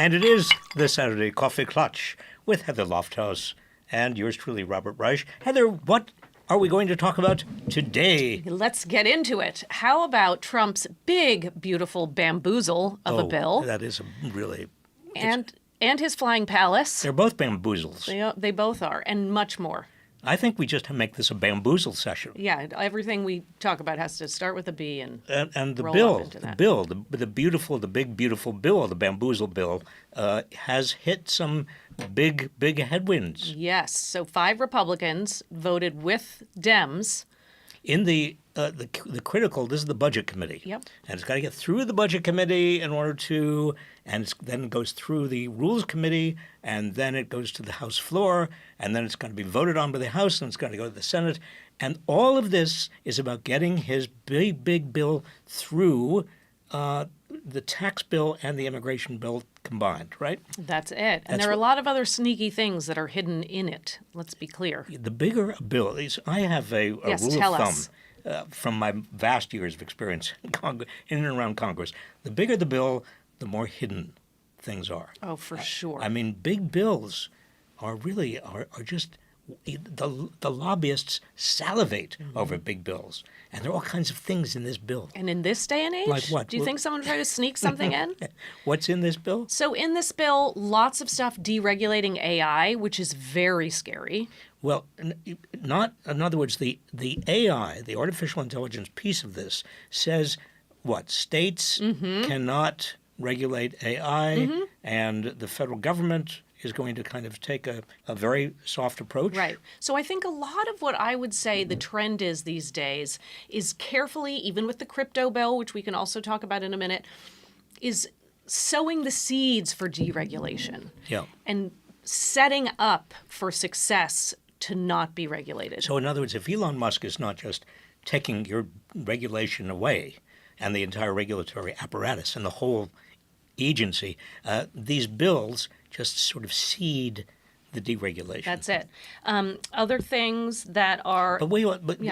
And it is the Saturday Coffee Klatch with Heather Lofthouse and yours truly, Robert Reich. Heather, what are we going to talk about today? Let's get into it. How about Trump's big, beautiful bamboozle of a bill? That is really... And his flying palace. They're both bamboozles. They both are, and much more. I think we just make this a bamboozle session. Yeah, everything we talk about has to start with a B and the roll bill, up into that. the big beautiful bill, the bamboozle bill, has hit some big headwinds. Yes, so 5 Republicans voted with Dems. In the critical, this is the Budget Committee. Yep. And it's got to get through the Budget Committee in order to, and then it goes through the Rules Committee, and then it goes to the House floor, and then it's going to be voted on by the House, and it's going to go to the Senate. And all of this is about getting his big bill through the tax bill and the immigration bill combined, right? That's it. And there are a lot of other sneaky things that are hidden in it. Let's be clear. The bigger a bill is, I have a rule of thumb from my vast years of experience in and around Congress. The bigger the bill, the more hidden things are. Oh, for sure. I mean, big bills are really just the lobbyists salivate over big bills, and there are all kinds of things in this bill. And in this day and age, like what? Do you think someone tried to sneak something in? What's in this bill? So in this bill, lots of stuff deregulating AI, which is very scary. Well, not in other words, the AI, the artificial intelligence piece of this says what? States cannot regulate AI, and the federal government is going to kind of take a very soft approach. Right. So I think a lot of what I would say the trend is these days is carefully, even with the crypto bill, which we can also talk about in a minute, is sowing the seeds for deregulation. Yeah. And setting up for success to not be regulated. So in other words, if Elon Musk is not just taking your regulation away and the entire regulatory apparatus and the whole agency, these bills just sort of seed the deregulation. That's it. Other things that are...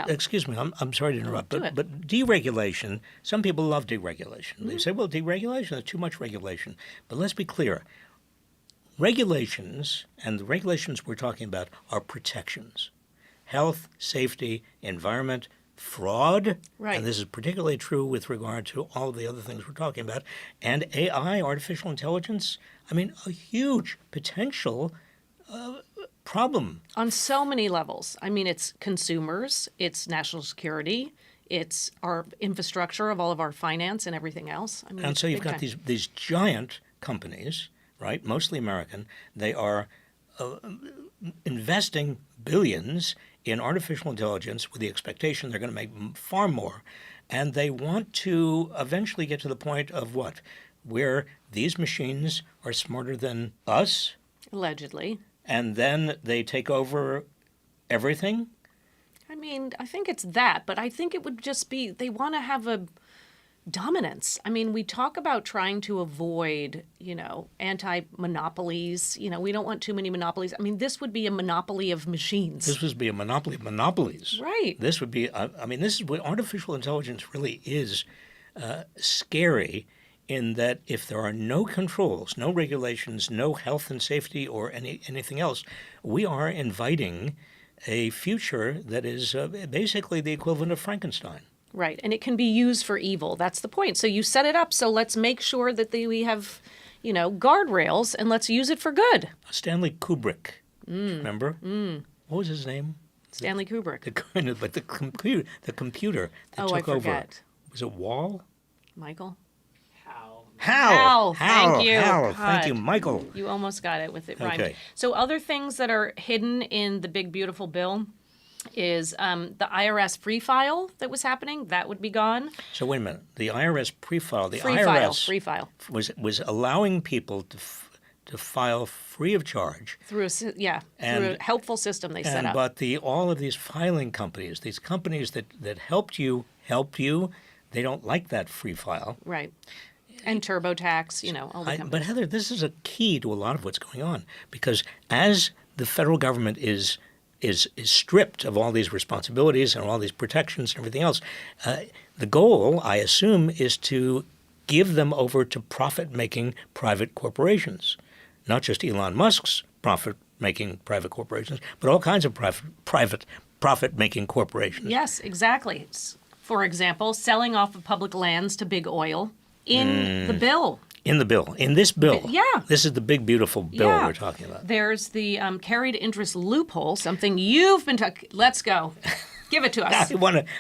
Excuse me, I'm sorry to interrupt, but deregulation, some people love deregulation. They say, well, deregulation is too much regulation. But let's be clear. Regulations, and the regulations we're talking about, are protections. Health, safety, environment, fraud, right. And this is particularly true with regard to all of the other things we're talking about, and AI, artificial intelligence, I mean, a huge potential problem. On so many levels. I mean, it's consumers, it's national security, it's our infrastructure of all of our finance and everything else. I mean, and so you've got these giant companies, right, mostly American, they are investing billions in artificial intelligence with the expectation they're going to make far more. And they want to eventually get to the point of what? Where these machines are smarter than us. Allegedly. And then they take over everything? I mean, I think it's that, but I think it would just be, they want to have a dominance. I mean, we talk about trying to avoid, anti-monopolies. We don't want too many monopolies. I mean, this would be a monopoly of machines. This would be a monopoly of monopolies. Right. This would be, this is what artificial intelligence really is scary in that if there are no controls, no regulations, no health and safety or anything else, we are inviting a future that is basically the equivalent of Frankenstein. Right, and it can be used for evil. That's the point. So you set it up, so let's make sure that we have, guardrails, and let's use it for good. Stanley Kubrick, remember? What was his name? Stanley Kubrick. The computer that took over. Was it Wall? Michael? Hal. Thank you. Hal. Thank you, Michael. You almost got it with it rhymed. Okay. So other things that are hidden in the big, beautiful bill is the IRS Free File that was happening. That would be gone. So wait a minute. The IRS pre-file, Free File was allowing people to file free of charge. Through a helpful system they set up. But all of these filing companies, these companies that helped you, they don't like that free file. Right. And TurboTax, all the companies. But Heather, this is a key to a lot of what's going on, because as the federal government is stripped of all these responsibilities and all these protections and everything else, the goal, I assume, is to give them over to profit-making private corporations, not just Elon Musk's profit-making private corporations, but all kinds of private profit-making corporations. Yes, exactly. For example, selling off of public lands to big oil in the bill. In the bill. In this bill. Yeah. This is the big, beautiful bill Yeah. we're talking about. There's the carried interest loophole, something you've been talking. Let's go. Give it to us.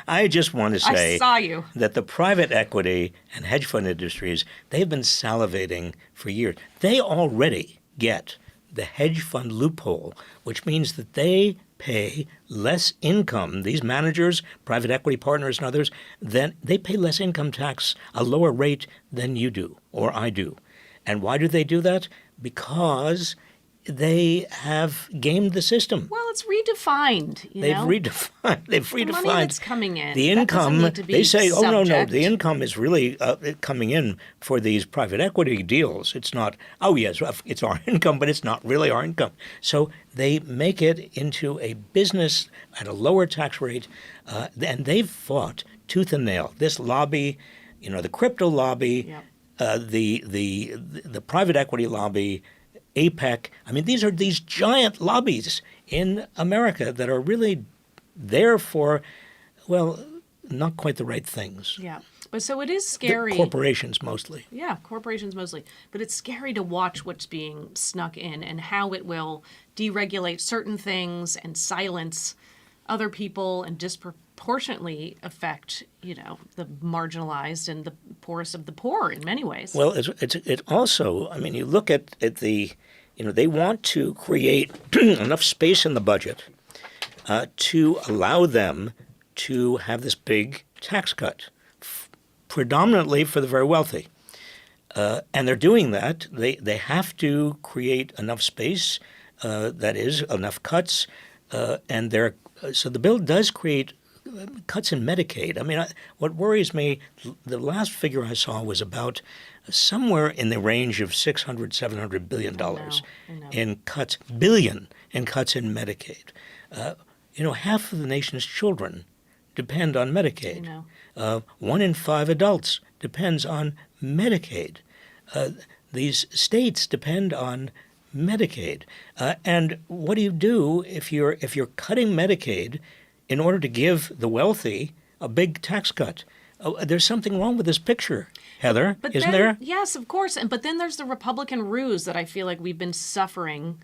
I just want to say I saw you. that the private equity and hedge fund industries, they've been salivating for years. They already get the hedge fund loophole, which means that they pay less income, these managers, private equity partners and others, then they pay less income tax, a lower rate than you do or I do. And why do they do that? Because they have gamed the system. Well, it's redefined. They've redefined. The money that's coming in. The that doesn't income. need to be They say, "Oh no, subject. the income is really coming in for these private equity deals. It's not. Oh yes, it's our income, but it's not really our income." So they make it into a business at a lower tax rate, and they've fought tooth and nail. This lobby, the crypto lobby, Yep. the private equity lobby. APEC. I mean, these are these giant lobbies in America that are really there for, well, not quite the right things. Yeah. But so it is The scary. corporations mostly. Yeah, corporations mostly. But it's scary to watch what's being snuck in and how it will deregulate certain things and silence other people and disproportionately affect, the marginalized and the poorest of the poor in many ways. Well, it also, I mean, you look at the, they want to create enough space in the budget to allow them to have this big tax cut, predominantly for the very wealthy. And they're doing that. They have to create enough space, that is, enough cuts, and so the bill does create cuts in Medicaid. I mean, what worries me, the last figure I saw was about somewhere in the range of $600-700 billion I know. in cuts, billion in cuts in Medicaid. Half of the nation's children depend on Medicaid. I know. 1 in 5 adults depends on Medicaid. These states depend on Medicaid. And what do you do if you're cutting Medicaid in order to give the wealthy a big tax cut? There's something wrong with this picture, Heather, isn't there? Yes, of course. But then there's the Republican ruse that I feel like we've been suffering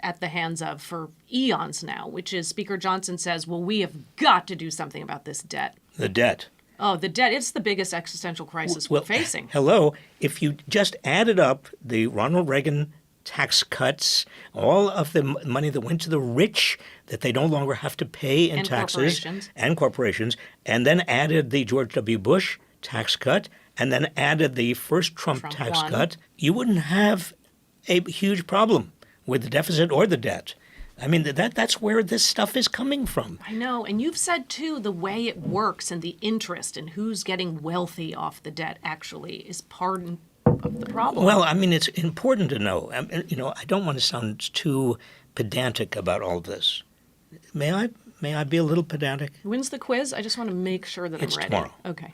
at the hands of for eons now, which is Speaker Johnson says, well, we have got to do something about this debt. The debt. Oh, the debt. It's the biggest existential crisis we're facing. Hello. If you just added up the Ronald Reagan tax cuts, all of the money that went to the rich that they no longer have to pay in And taxes, corporations. and corporations, and then added the George W. Bush tax cut, and then added the first Trump tax one. cut, you wouldn't have a huge problem with the deficit or the debt. I mean, that's where this stuff is coming from. I know. And you've said, too, the way it works and the interest and who's getting wealthy off the debt actually is part of the problem. Well, I mean, it's important to know. I don't want to sound too pedantic about all this. May I be a little pedantic? When's the quiz? I just want to make sure that It's I'm ready. tomorrow. Okay.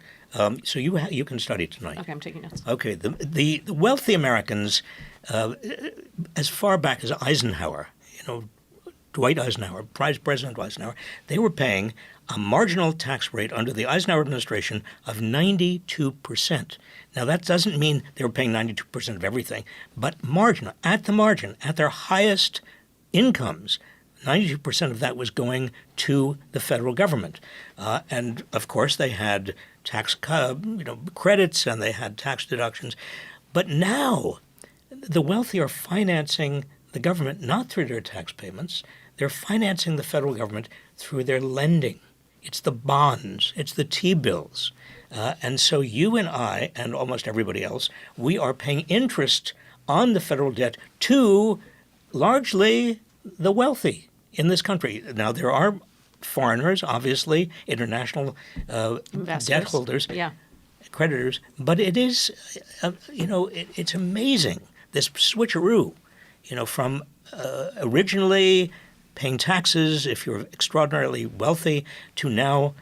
So you can study tonight. Okay, I'm taking notes. Okay. The wealthy Americans, as far back as Eisenhower, Dwight Eisenhower, President Eisenhower, they were paying a marginal tax rate under the Eisenhower administration of 92%. Now, that doesn't mean they were paying 92% of everything, but marginal, at the margin, at their highest incomes, 92% of that was going to the federal government. And, of course, they had tax credits and they had tax deductions. But now the wealthy are financing the government not through their tax payments. They're financing the federal government through their lending. It's the bonds. It's the T-bills. And so you and I and almost everybody else, we are paying interest on the federal debt to largely the wealthy in this country. Now, there are foreigners, obviously, international debt holders, creditors, but it is, it's amazing, this switcheroo, from originally paying taxes if you're extraordinarily wealthy to now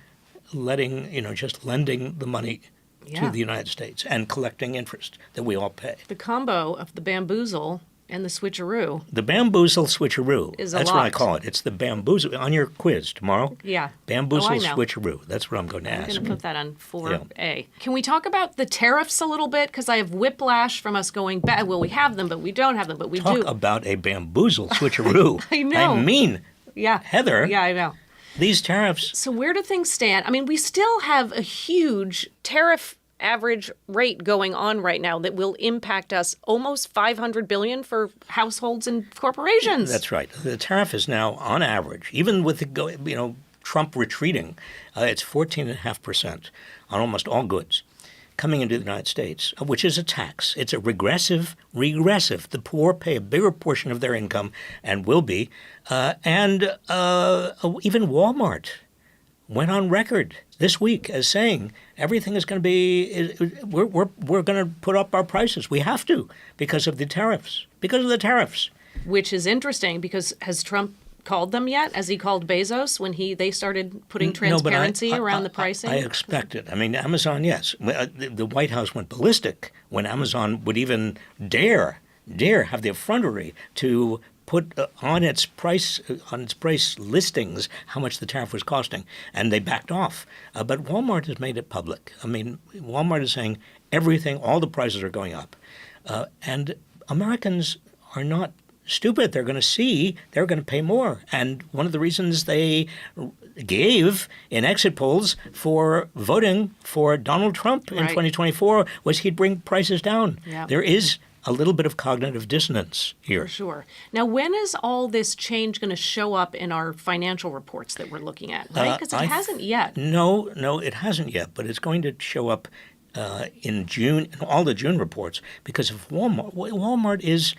just lending the money Yeah. to the United States and collecting interest that we all pay. The combo of the bamboozle and the switcheroo. The bamboozle switcheroo. Is a That's what I lot. call it. It's the bamboozle on your quiz tomorrow. Yeah. Bamboozle Oh, I know. switcheroo. That's what I'm going to I'm ask. going to put that on 4A. Can we talk about the tariffs a little bit? Because I have whiplash from us going back. Well, we have them, but we don't have them, but we Talk do. about a bamboozle switcheroo. I know. I mean, Yeah. Heather. Yeah, I know. These tariffs. So where do things stand? I mean, we still have a huge tariff average rate going on right now that will impact us almost $500 billion for households and corporations. That's right. The tariff is now, on average, even with the Trump retreating, it's 14.5% on almost all goods coming into the United States, which is a tax. It's a regressive. The poor pay a bigger portion of their income and will be. And even Walmart went on record this week as saying everything is going to be, we're going to put up our prices. We have to because of the tariffs. Which is interesting because has Trump called them yet? As he called Bezos when they started putting transparency around the pricing? I expect it. I mean, Amazon, yes. The White House went ballistic when Amazon would even dare have the effrontery to put on its price listings how much the tariff was costing, and they backed off. But Walmart has made it public. I mean, Walmart is saying everything, all the prices are going up, and Americans are not stupid. They're going to see they're going to pay more, and one of the reasons they gave in exit polls for voting for Donald Trump in 2024 was he'd bring prices down. Yeah. There is a little bit of cognitive dissonance here. For sure. Now, when is all this change going to show up in our financial reports that we're looking at, right? Because it hasn't yet. No, it hasn't yet, but it's going to show up in June, in all the June reports, because if Walmart is,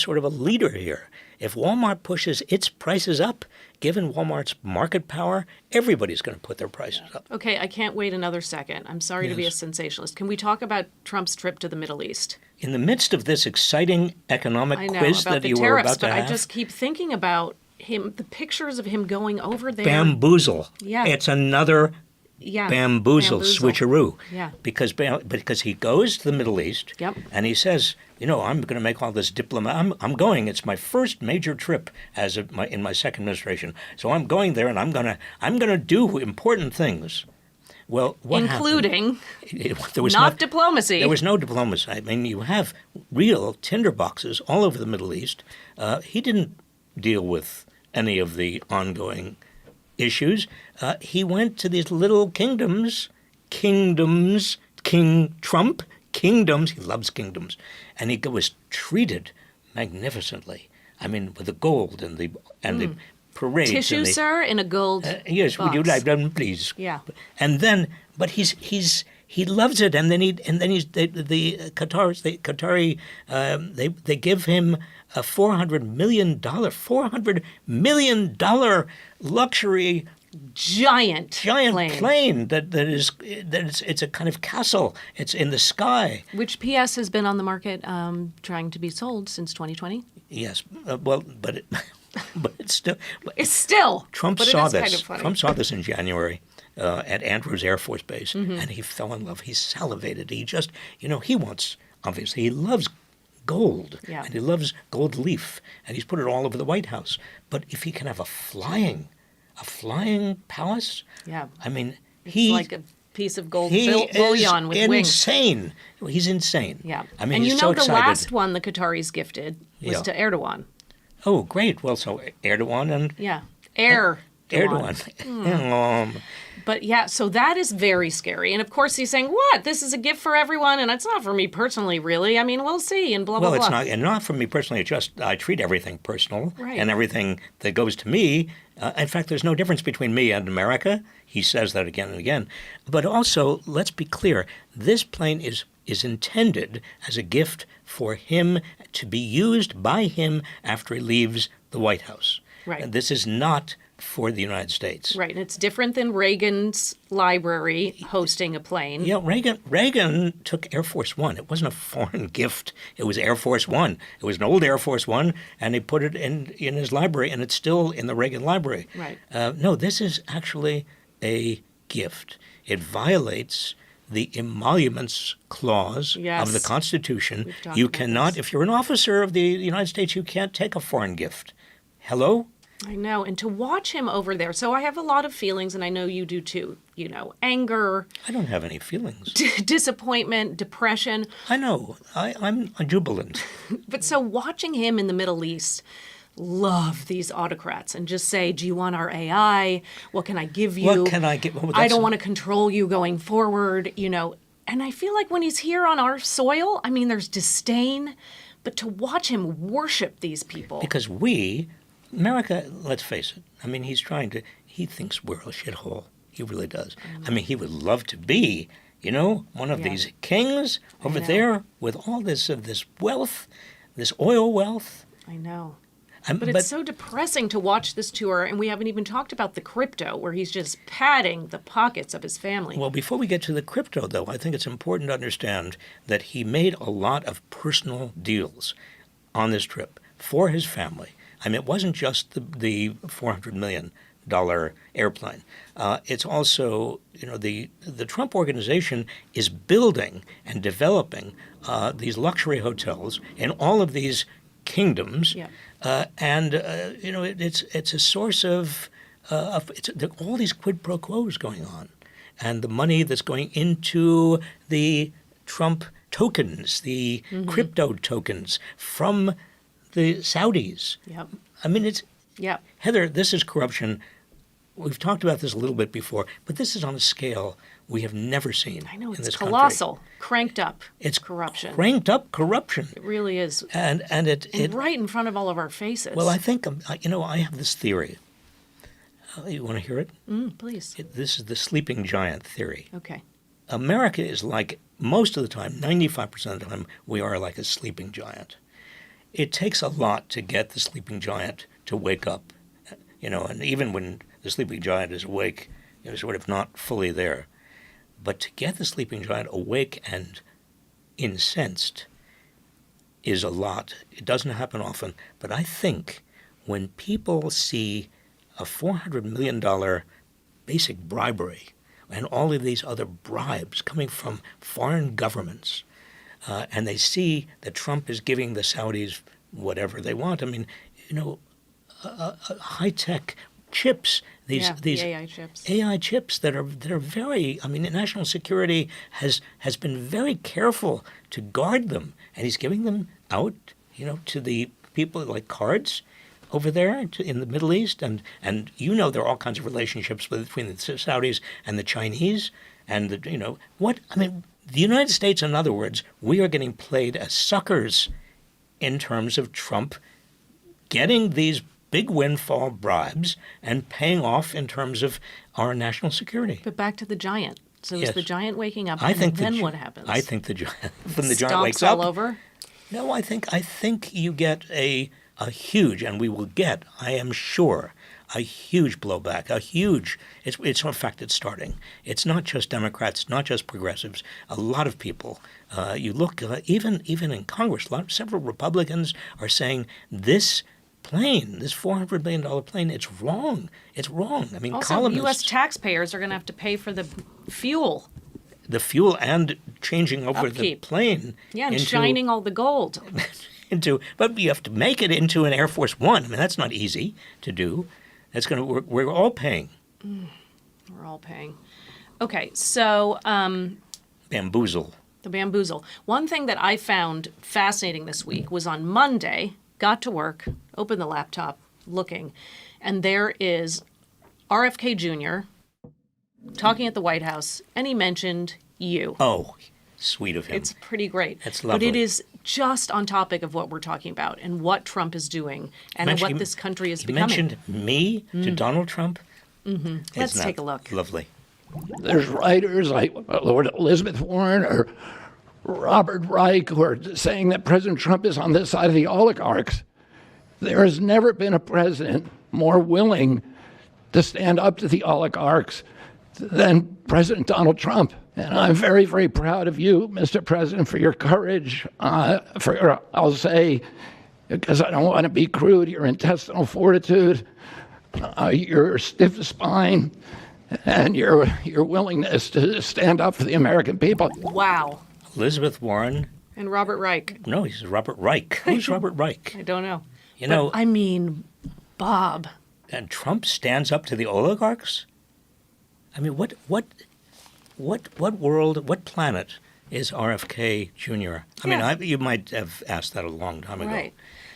sort of a leader here. If Walmart pushes its prices up, given Walmart's market power, everybody's going to put their prices up. Okay, I can't wait another second. I'm sorry to be a sensationalist. Can we talk about Trump's trip to the Middle East? In the midst of this exciting economic I know, quiz about that the you tariffs, were about to but have, I just keep thinking about him, the pictures of him going over there. bamboozle. Yeah. It's another bamboozle switcheroo. Yeah. Because he goes to the Middle East and he says, I'm going to make all this I'm going. It's my first major trip in my second administration. So I'm going there and I'm going to do important things. Well, what including there was not diplomacy. There was no diplomacy. I mean, you have real tinderboxes all over the Middle East. He didn't deal with any of the ongoing issues. He went to these little kingdoms, King Trump, kingdoms. He loves kingdoms. And he was treated magnificently. I mean, with the gold and the parades. Tissue, sir, in a gold yes, box. would you like them, please? Yeah. And then, but he loves it, and then the Qatari they give him a $400 million luxury giant plane it's a kind of castle. It's in the sky. Which PS has been on the market trying to be sold since 2020. Yes, but it's still. It's still. Trump but saw it is this. Kind of funny. Trump saw this in January at Andrews Air Force Base, and he fell in love. He salivated. He just, he loves gold, and he loves gold leaf, and he's put it all over the White House. But if he can have a flying palace, I mean, it's like a piece of gold bullion with wings. Insane. He's insane. Yeah. I mean, and he's so excited. the last one the Qataris gifted was to Erdogan. Oh, great. Well, so Erdogan and... Yeah. Erdogan. But so that is very scary. And of course he's saying, what? This is a gift for everyone, and it's not for me personally, really. I mean, we'll see, and blah, blah, blah. Well, it's not for me personally. It's just I treat everything personal, right. And everything that goes to me. In fact, there's no difference between me and America. He says that again and again. But also, let's be clear, this plane is intended as a gift for him to be used by him after he leaves the White House. Right. And this is not for the United States. Right, and it's different than Reagan's library hosting a plane. Yeah, Reagan took Air Force One. It wasn't a foreign gift. It was Air Force One. It was an old Air Force One, and he put it in his library, and it's still in the Reagan library. Right. No, this is actually a gift. It violates the emoluments clause of the Yes. Constitution. We've talked You about cannot, this. if you're an officer of the United States, you can't take a foreign gift. Hello? I know. And to watch him over there. So I have a lot of feelings, and I know you do too. Anger, I don't have any feelings. disappointment, depression. I know. I'm jubilant. But so watching him in the Middle East love these autocrats and just say, do you want our AI? What can I give you? What can I get? Well, I that's- don't want to control you going forward, And I feel like when he's here on our soil, I mean, there's disdain. But to watch him worship these people. Because America, let's face it, I mean, he thinks we're a shithole. He really does. I mean, he would love to be, one of Yeah. these kings over know. there with all this wealth, this oil wealth. I know. And- But it's so depressing to watch this tour, and we haven't even talked about the crypto, where he's just padding the pockets of his family. Well, before we get to the crypto, though, I think it's important to understand that he made a lot of personal deals on this trip for his family. I mean, it wasn't just the $400 million airplane. It's also, the Trump organization is building and developing these luxury hotels in all of these kingdoms. Yeah. It's a source of all these quid pro quos going on, and the money that's going into the Trump tokens, the crypto tokens from the Saudis. Yep. I mean, Yep. Heather, this is corruption. We've talked about this a little bit before, but this is on a scale we have never seen. I know, in it's this colossal. country. Cranked up. It's corruption. Cranked up corruption. It really is. And it Right in front of all of our faces. well, I think I have this theory. You want to hear it? Please. This is the sleeping giant theory. Okay. America is like, most of the time, 95% of the time, we are like a sleeping giant. It takes a lot to get the sleeping giant to wake up, and even when the sleeping giant is awake, sort of not fully there. But to get the sleeping giant awake and incensed is a lot. It doesn't happen often, but I think when people see a $400 million basic bribery and all of these other bribes coming from foreign governments, and they see that Trump is giving the Saudis whatever they want. I mean, high-tech chips, these the AI chips. AI chips that are very. I mean, national security has been very careful to guard them, and he's giving them out, to the people like cards over there in the Middle East, and there are all kinds of relationships between the Saudis and the Chinese, and the United States, in other words, we are getting played as suckers in terms of Trump getting these big windfall bribes and paying off in terms of our national security. But back to the giant. So Yes. is the giant waking up, I think then what happens? I think the giant, when the giant Stomps wakes up, all over? No, I think you get a huge, and we will get, I am sure, a huge blowback, it's in fact, it's starting. It's not just Democrats, not just progressives, a lot of people. You look, even in Congress, several Republicans are saying this plane, this $400 million plane, it's wrong. It's wrong. I mean, Also, columnists, U.S. taxpayers are going to have to pay for the fuel. the fuel and changing over the Upkeep. plane. Yeah, and into, shining all the gold. but you have to make it into an Air Force One. I mean, that's not easy to do. We're all paying. We're all paying. Okay, so Bamboozle. the bamboozle. One thing that I found fascinating this week was on Monday, got to work, opened the laptop, looking, and there is RFK Jr. talking at the White House, and he mentioned you. Oh, sweet of him. It's pretty great. That's But it lovely. is just on topic of what we're talking about and what Trump is doing and what this country is He becoming. mentioned me to Donald Trump. Mm-hmm. Let's take a look. Lovely. There's writers like Lord Elizabeth Warren or Robert Reich who are saying that President Trump is on the side of the oligarchs. There has never been a president more willing to stand up to the oligarchs than President Donald Trump. And I'm very, very proud of you, Mr. President, for your courage, I'll say, because I don't want to be crude, your intestinal fortitude, your stiff spine, and your willingness to stand up for the American people. Wow. Elizabeth Warren. And Robert Reich. No, he's Robert Reich. Who's Robert Reich? I don't know. You know, I mean, Bob. and Trump stands up to the oligarchs. I mean, what world, what planet is RFK Jr.? I mean, you might have asked that a long time ago. Right.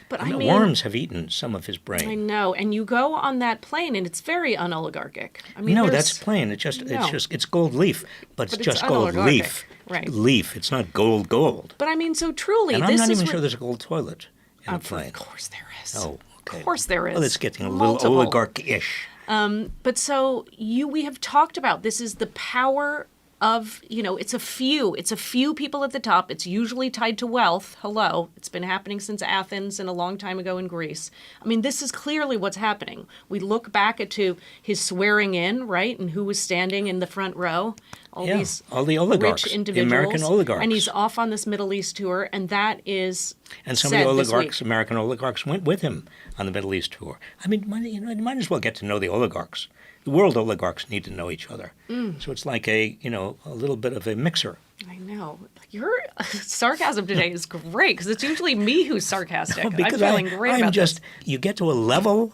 But I And the mean, worms have eaten some of his brain. I know. And you go on that plane and it's very unoligarchic. I mean, No, there's- that's plain. It's No. it's gold leaf, but it's But it's just gold unoligarchic. leaf. Right. Leaf. It's not gold. But I mean, so truly, And this I'm not is even re- sure there's a gold toilet in the Of plane. course there is. Oh, okay. Of course there is. Well, it's getting a Multiple. little oligarch-ish. But so we have talked about this is the power of, it's a few people at the top. It's usually tied to wealth. Hello. It's been happening since Athens and a long time ago in Greece. I mean, this is clearly what's happening. We look back to his swearing in, right? And who was standing in the front row. All Yeah, these all the oligarchs, rich the individuals. American oligarchs. And he's off on this Middle East tour, and that is And some of said the this oligarchs, week. American oligarchs, went with him on the Middle East tour. I mean, you might as well get to know the oligarchs. The world oligarchs need to know each other. So it's like a little bit of a mixer. I know. Your sarcasm today is great because it's usually me who's sarcastic. I'm feeling great I'm about just, this. you get to a level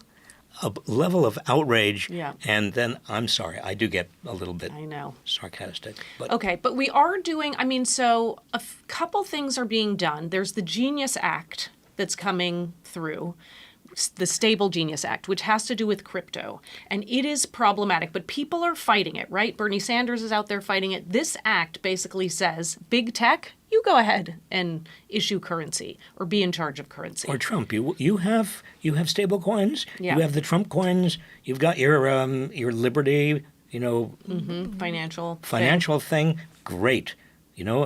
of outrage, Yeah. and then I'm sorry, I do get a little bit I know. sarcastic. But Okay, but we are doing, so a couple things are being done. There's the Genius Act that's coming through, the Stable Genius Act, which has to do with crypto. And it is problematic, but people are fighting it, right? Bernie Sanders is out there fighting it. This act basically says, big tech, you go ahead and issue currency or be in charge of currency. or Trump, you have stable coins. Yeah. You have the Trump coins. You've got your Liberty, Financial thing. Great.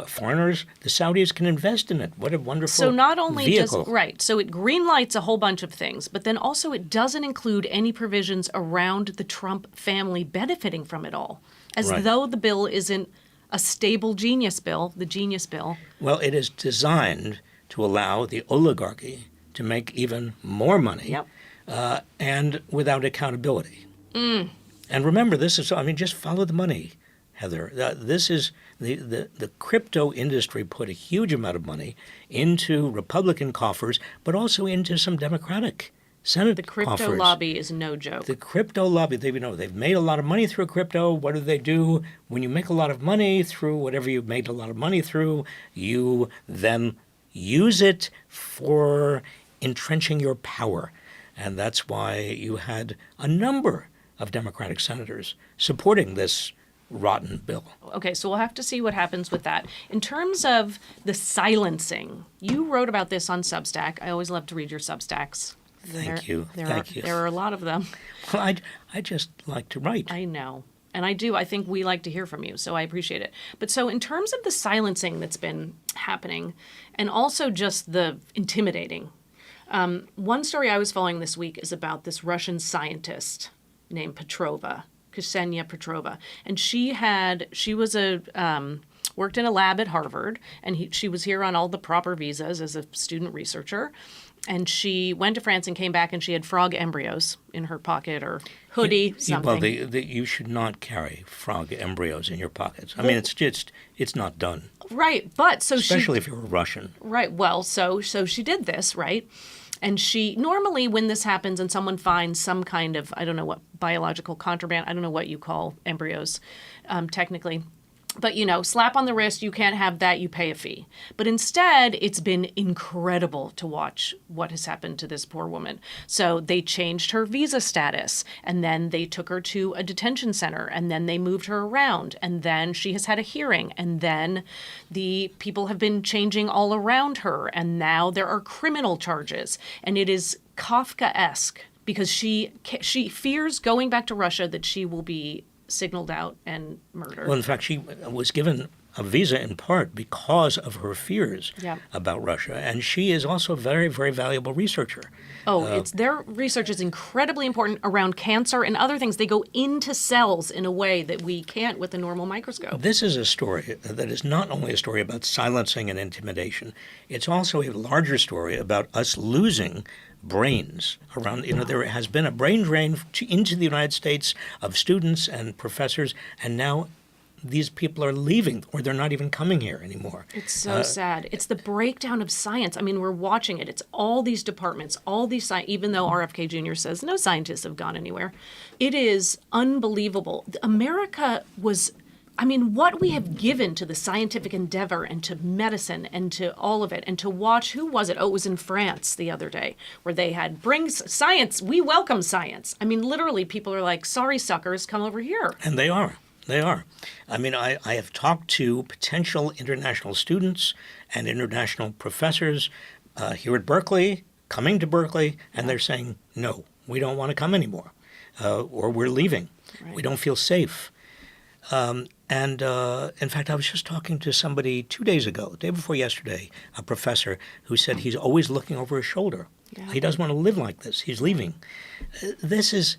Foreigners, the Saudis can invest in it. What a wonderful So not only vehicle. so it green lights a whole bunch of things, but then also it doesn't include any provisions around the Trump family benefiting from it all, as Right. though the bill isn't a stable genius bill, the genius bill. Well, it is designed to allow the oligarchy to make even more money, Yep. and without accountability. And remember, just follow the money, Heather. This is the crypto industry put a huge amount of money into Republican coffers, but also into some Democratic Senate The crypto coffers. lobby is no joke. The crypto lobby, they've made a lot of money through crypto. What do? When you make a lot of money through whatever you've made a lot of money through, you then use it for entrenching your power. And that's why you had a number of Democratic senators supporting this rotten bill. Okay, so we'll have to see what happens with that. In terms of the silencing, you wrote about this on Substack. I always love to read your Substacks. Thank you. Thank you. There are a lot of them. Well, I just like to write. I know. And I do. I think we like to hear from you, so I appreciate it. But so in terms of the silencing that's been happening, and also just the intimidating, one story I was following this week is about this Russian scientist named Petrova, Ksenia Petrova. And she was worked in a lab at Harvard, and she was here on all the proper visas as a student researcher. And she went to France and came back, and she had frog embryos in her pocket or hoodie, something. Well, you should not carry frog embryos in your pockets. I mean, it's not done, Right, but so especially if you're a Russian. Right, well, so she did this, right? And she, normally when this happens and someone finds some kind of, I don't know what, biological contraband, I don't know what you call embryos technically, but slap on the wrist, you can't have that, you pay a fee. But instead, it's been incredible to watch what has happened to this poor woman. So they changed her visa status, and then they took her to a detention center, and then they moved her around, and then she has had a hearing, and then the people have been changing all around her, and now there are criminal charges. And it is Kafkaesque because she fears going back to Russia that she will be signaled out and murdered. Well, in fact, she was given a visa in part because of her fears Yeah. about Russia. And she is also a very, very valuable researcher. Oh, it's their research is incredibly important around cancer and other things. They go into cells in a way that we can't with a normal microscope. This is a story that is not only a story about silencing and intimidation, it's also a larger story about us losing brains around. There has been a brain drain into the United States of students and professors, and now these people are leaving, or they're not even coming here anymore. It's so sad. It's the breakdown of science. I mean, we're watching it. It's all these departments, all these even though RFK Jr. says no scientists have gone anywhere. It is unbelievable. America was, I mean, what we have given to the scientific endeavor and to medicine and to all of it, and to watch, who was it? Oh, it was in France the other day, where they had bring science. We welcome science. I mean, literally, people are like, sorry, suckers, come over here. And they are. They are. I mean, I have talked to potential international students and international professors here at Berkeley, coming to Berkeley, and they're saying, no, we don't want to come anymore, or we're leaving. Right. We don't feel safe. And in fact, I was just talking to somebody 2 days ago, the day before yesterday, a professor who said he's always looking over his shoulder. Yeah. He doesn't want to live like this. He's leaving. This is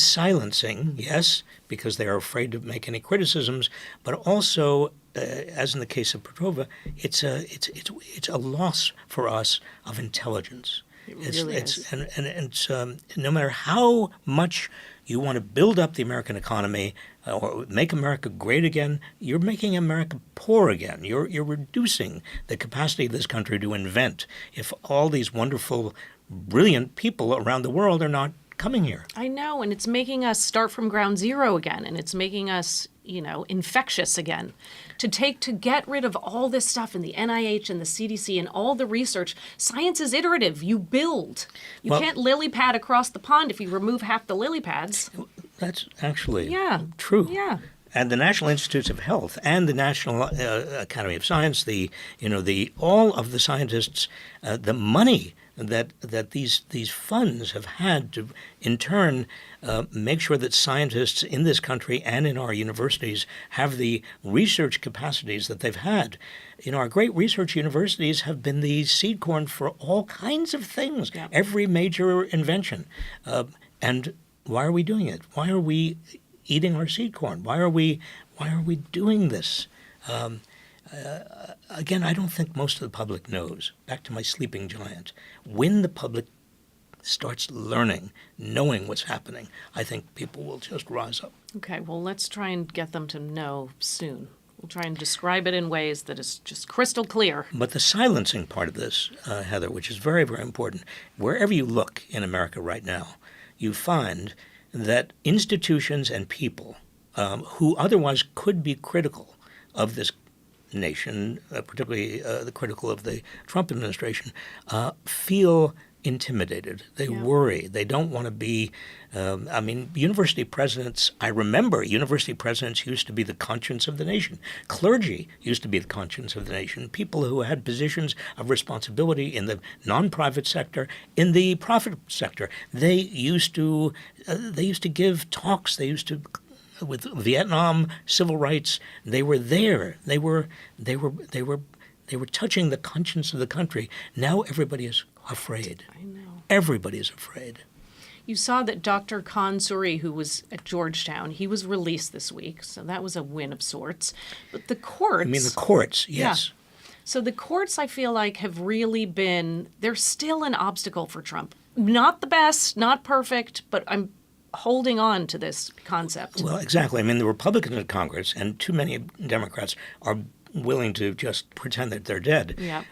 silencing, yes, because they are afraid to make any criticisms, but also, as in the case of Petrova, it's a loss for us of intelligence. It really is. And it's no matter how much you want to build up the American economy or make America great again, you're making America poor again. You're reducing the capacity of this country to invent if all these wonderful, brilliant people around the world are not coming here. I know, and it's making us start from ground zero again, and it's making us, infectious again. To get rid of all this stuff in the NIH and the CDC and all the research, science is iterative. You build. You can't lily pad across the pond if you remove half the lily pads. That's actually true. true. Yeah. And the National Institutes of Health and the National Academy of Science, all of the scientists, the money that these funds have had to, in turn, make sure that scientists in this country and in our universities have the research capacities that they've had. Our great research universities have been the seed corn for all kinds of things, every major invention. And why are we doing it? Why are we eating our seed corn? Why are we doing this? Again, I don't think most of the public knows. Back to my sleeping giant. When the public starts learning, knowing what's happening, I think people will just rise up. Okay, well, let's try and get them to know soon. We'll try and describe it in ways that is just crystal clear. But the silencing part of this, Heather, which is very, very important, wherever you look in America right now, you find that institutions and people who otherwise could be critical of this nation, particularly the critical of the Trump administration, feel intimidated. They worry. They don't want to be university presidents, I remember university presidents used to be the conscience of the nation. Clergy used to be the conscience of the nation. People who had positions of responsibility in the non-profit sector, in the profit sector. They used to give talks. They used to, with Vietnam, civil rights, they were there. They were touching the conscience of the country. Now everybody is afraid. I know. Everybody is afraid. You saw that Dr. Khan Suri, who was at Georgetown, he was released this week, so that was a win of sorts. But the courts... I mean, the courts, yes. Yeah. So the courts, I feel like, have really been... They're still an obstacle for Trump. Not the best, not perfect, but I'm holding on to this concept. Well, exactly. I mean, the Republicans in Congress and too many Democrats are willing to just pretend that they're dead. Yeah.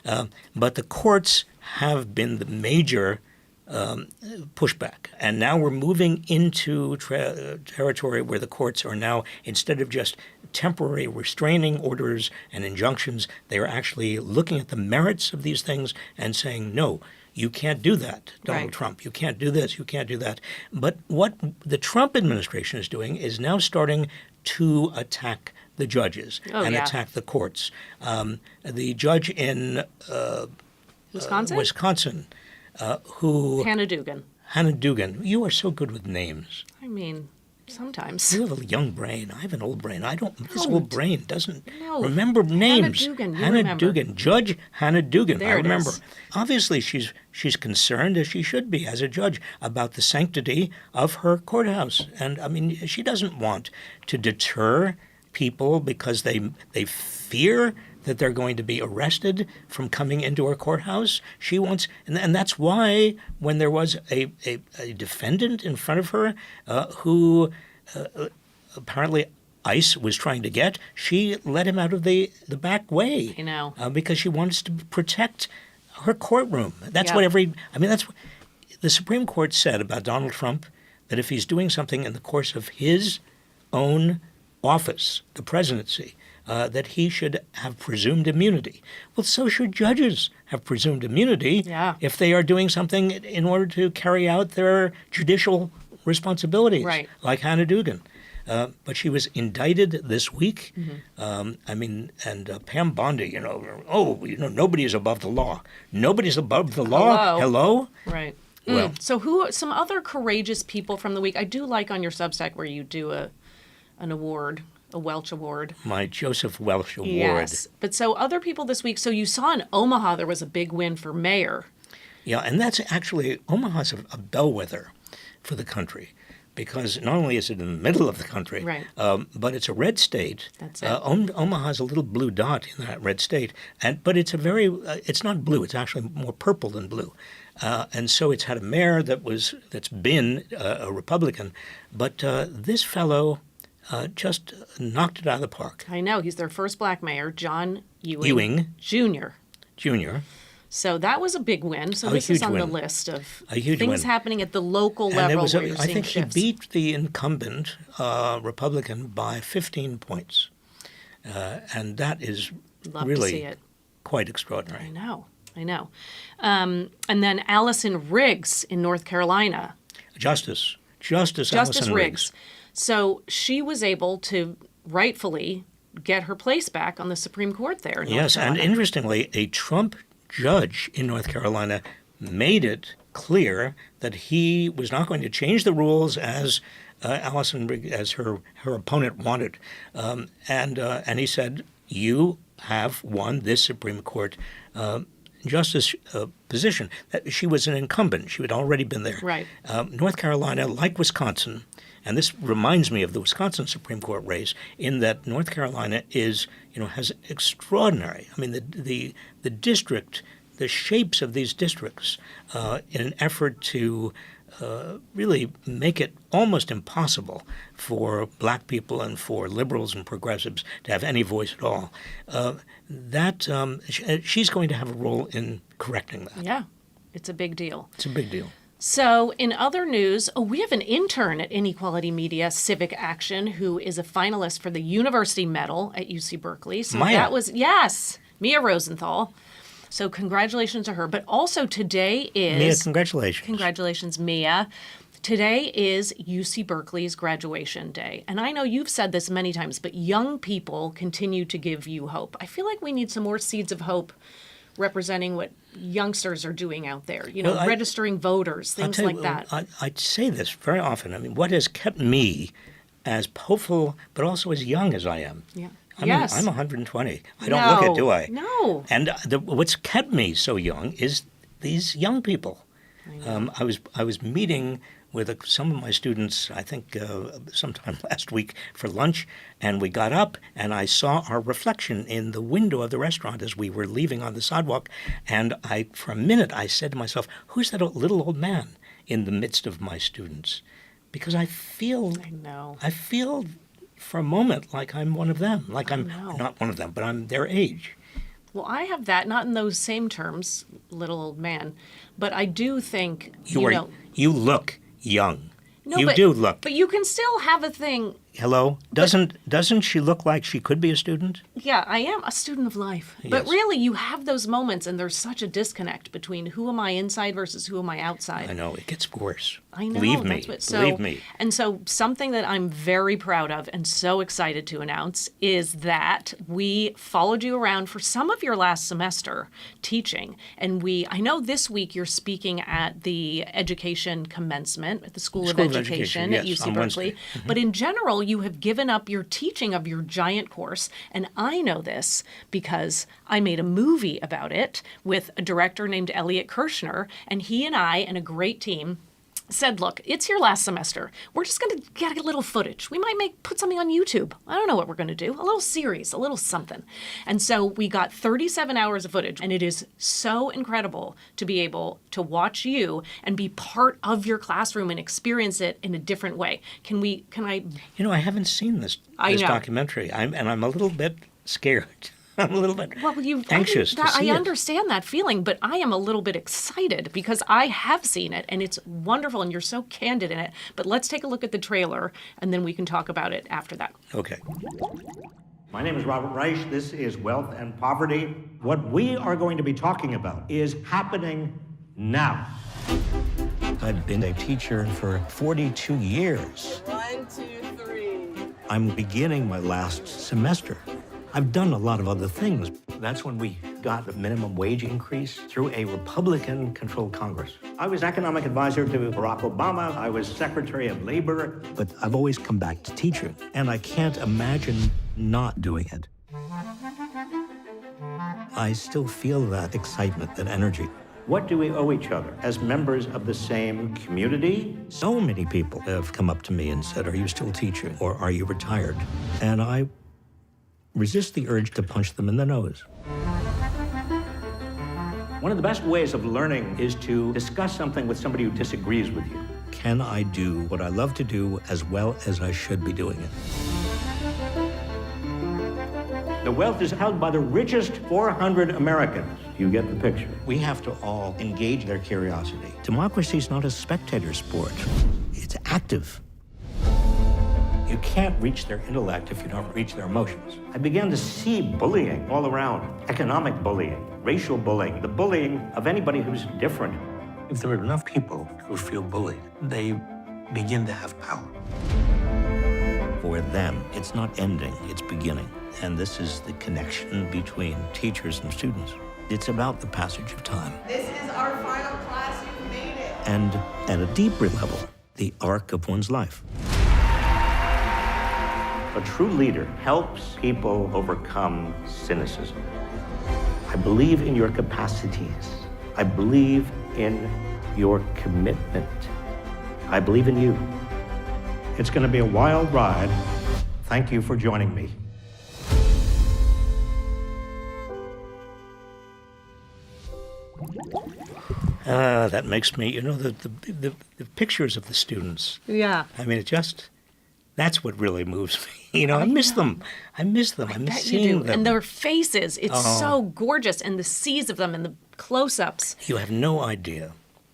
But the courts have been the major pushback. And now we're moving into territory where the courts are now, instead of just temporary restraining orders and injunctions, they are actually looking at the merits of these things and saying, no, you can't do that, Donald Trump. You can't do this. You can't do that. But what the Trump administration is doing is now starting to attack the judges attack the courts. The judge in Wisconsin, who... Hannah Dugan. Hannah Dugan. You are so good with names. I mean, Sometimes. You have a young brain. I have an old brain. This old brain doesn't No. remember names. Dugan, you Hannah remember. Dugan. Judge Hannah Dugan. There I it remember. is. Obviously, she's concerned, as she should be, as a judge, about the sanctity of her courthouse. And, I mean, she doesn't want to deter people because they fear that they're going to be arrested from coming into her courthouse. She wants, and that's why when there was a defendant in front of her who apparently ICE was trying to get, she let him out of the back way. I know. Because she wants to protect her courtroom. That's Yeah. what that's what the Supreme Court said about Donald Trump, that if he's doing something in the course of his own office, the presidency, that he should have presumed immunity. Well, so should judges have presumed immunity if they are doing something in order to carry out their judicial responsibilities, Right. like Hannah Dugan. But she was indicted this week. Mm-hmm. Pam Bondi, nobody is above the law. Nobody's above the law. Hello? Right. Well, So some other courageous people from the week? I do like on your Substack where you do an award, a Welch Award. my Joseph Welch Award. Yes. But so other people this week, so you saw in Omaha there was a big win for mayor. Yeah, and that's actually, Omaha's a bellwether for the country, because not only is it in the middle of the country, Right. But it's a red state. That's it. Omaha's a little blue dot in that red state, but it's it's not blue. It's actually more purple than blue, and so it's had a mayor that's been a Republican, but this fellow just knocked it out of the park. I know. He's their first black mayor, John Ewing Jr. Jr. So that was a big win. So A this is huge on the win. list of A huge things win. happening at the local And level I where you're seeing think shifts. he beat the incumbent Republican by 15 points. And that is Love to really see it. quite I extraordinary. know. And then Allison Riggs in North Carolina. Justice Justice Allison Riggs. So she was able to rightfully get her place back on the Supreme Court there in North Yes, and Carolina. interestingly, a Trump judge in North Carolina made it clear that he was not going to change the rules as Allison Riggs, as her opponent wanted. And he said, you have won this Supreme Court justice position. She was an incumbent. She had already been there. Right. North Carolina, like Wisconsin, and this reminds me of the Wisconsin Supreme Court race, in that North Carolina has extraordinary. I mean, the district, the shapes of these districts, in an effort to really make it almost impossible for black people and for liberals and progressives to have any voice at all. She's going to have a role in correcting that. Yeah, it's a big deal. It's a big deal. So in other news, we have an intern at Inequality Media, Civic Action, who is a finalist for the University Medal at UC Berkeley. So Mia. that was, yes, Mia Rosenthal. So congratulations to her. But also today is... Mia, congratulations. Congratulations, Mia. Today is UC Berkeley's graduation day. And I know you've said this many times, but young people continue to give you hope. I feel like we need some more seeds of hope representing what youngsters are doing out there, registering voters, things like that. I say this very often. I mean, what has kept me as hopeful but also as young as I am? Yeah. I'm 120. I don't No. look it, do I? No. And what's kept me so young is these young people. I was meeting with some of my students, I think sometime last week for lunch, and we got up and I saw our reflection in the window of the restaurant as we were leaving on the sidewalk, and for a minute I said to myself, who's that little old man in the midst of my students? Because I feel for a moment like I'm one of them, like I'm not one of them, but I'm their age. Well, I have that, not in those same terms, little old man, but I do think, You look young. No, You but, do look. But you can still have a thing Hello? Doesn't she look like she could be a student? Yeah, I am a student of life. But Yes. really, you have those moments, and there's such a disconnect between who am I inside versus who am I outside. I know, it gets worse. I know. Believe me. That's what, so, Believe me. And so something that I'm very proud of and so excited to announce is that we followed you around for some of your last semester teaching. And I know this week you're speaking at the education commencement at the School of Education at yes, UC on Berkeley. Wednesday. But in general, you have given up your teaching of your giant course. And I know this because I made a movie about it with a director named Elliot Kirshner. And he and I and a great team said, look, it's your last semester. We're just going to get a little footage. We might put something on YouTube. I don't know what we're going to do. A little series, a little something. And so we got 37 hours of footage, and it is so incredible to be able to watch you and be part of your classroom and experience it in a different way. Can I? You know, I haven't seen this I know. documentary. I'm a little bit scared. I'm a little bit anxious to see I it. understand that feeling, but I am a little bit excited because I have seen it and it's wonderful and you're so candid in it. But let's take a look at the trailer and then we can talk about it after that. Okay. My name is Robert Reich. This is Wealth and Poverty. What we are going to be talking about is happening now. I've been a teacher for 42 years. 1, 2, 3. I'm beginning my last semester. I've done a lot of other things. That's when we got the minimum wage increase through a Republican-controlled Congress. I was economic advisor to Barack Obama. I was Secretary of Labor. But I've always come back to teaching, and I can't imagine not doing it. I still feel that excitement, that energy. What do we owe each other as members of the same community? So many people have come up to me and said, are you still teaching, or are you retired? And I resist the urge to punch them in the nose. One of the best ways of learning is to discuss something with somebody who disagrees with you. Can I do what I love to do as well as I should be doing it? The wealth is held by the richest 400 Americans. You get the picture. We have to all engage their curiosity. Democracy is not a spectator sport. It's active. You can't reach their intellect if you don't reach their emotions. I began to see bullying all around. Economic bullying, racial bullying, the bullying of anybody who's different. If there are enough people who feel bullied, they begin to have power. For them, it's not ending, it's beginning. And this is the connection between teachers and students. It's about the passage of time. This is our final class. You've made it. And at a deeper level, the arc of one's life. A true leader helps people overcome cynicism. I believe in your capacities. I believe in your commitment. I believe in you. It's going to be a wild ride. Thank you for joining me. That makes me, you know, the pictures of the students. Yeah. I mean, that's what really moves me. You know, I miss them. I miss them. I miss Bet you seeing do. them. And their faces, it's so gorgeous. And the seas of them and the close-ups. You have no idea.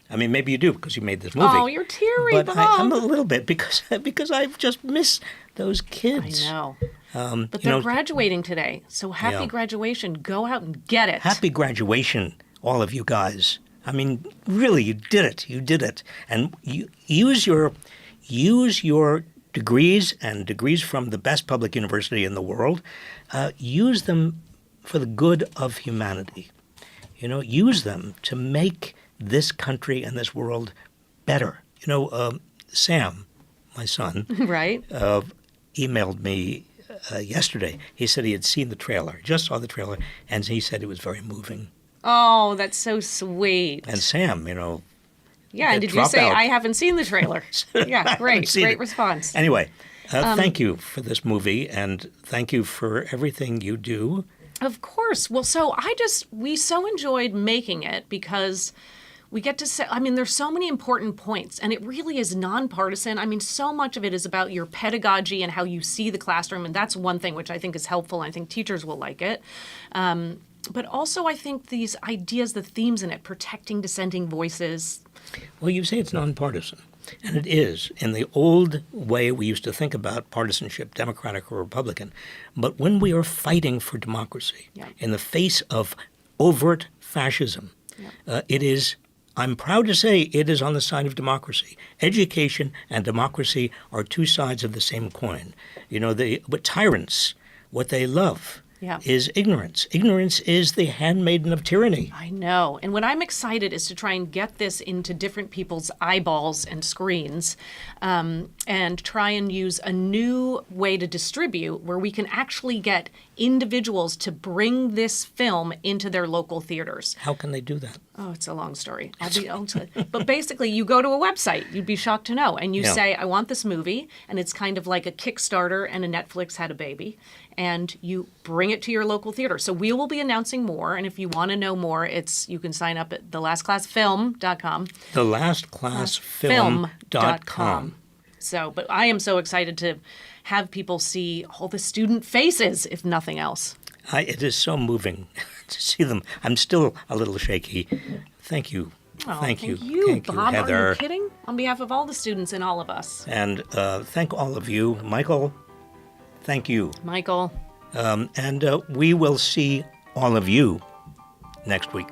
I mean, maybe you do because you made this movie. Oh, you're teary, But I'm a Bob. little bit because I've just missed those I kids. know. But you they're know, graduating today. So happy Yeah. graduation. Go out and get it. Happy graduation, all of you guys. I mean, really, you did it. You did it. And you use your degrees and degrees from the best public university in the world. Use them for the good of humanity. You know, use them to make this country and this world better. You know, Sam, my son, Right? emailed me yesterday. He said he had seen the trailer, just saw the trailer, and he said it was very moving. Oh, that's so sweet. And Sam, you know, Yeah, and it did you dropped say, out. I haven't seen the trailer? Yeah, haven't great. seen Great it. response. Anyway, thank you for this movie, and thank you for everything you do. Of course. Well, so we so enjoyed making it because we get to say, I mean, there's so many important points, and it really is nonpartisan. I mean, so much of it is about your pedagogy and how you see the classroom, and that's one thing which I think is helpful, and I think teachers will like it. But also, I think these ideas, the themes in it, protecting dissenting voices. Well, you say it's nonpartisan. And it is, in the old way we used to think about partisanship, Democratic or Republican. But when we are fighting for democracy in the face of overt fascism, it is, I'm proud to say, it is on the side of democracy. Education and democracy are two sides of the same coin. You know, but tyrants, what they love is ignorance. Ignorance is the handmaiden of tyranny. I know. And what I'm excited is to try and get this into different people's eyeballs and screens, and try and use a new way to distribute where we can actually get individuals to bring this film into their local theaters. How can they do that? Oh, it's a long story. But basically, you go to a website, you'd be shocked to know, and you say, I want this movie, and it's kind of like a Kickstarter and a Netflix had a baby, and you bring it to your local theater. So we will be announcing more, and if you want to know more, you can sign up at thelastclassfilm.com. Thelastclassfilm.com. So, but I am so excited to have people see all the student faces, if nothing else. It is so moving to see them. I'm still a little shaky. Thank you. Oh, thank you. Thank you, Bob. Heather. Are you kidding? On behalf of all the students and all of us. And thank all of you. Michael, thank you. Michael. And we will see all of you next week.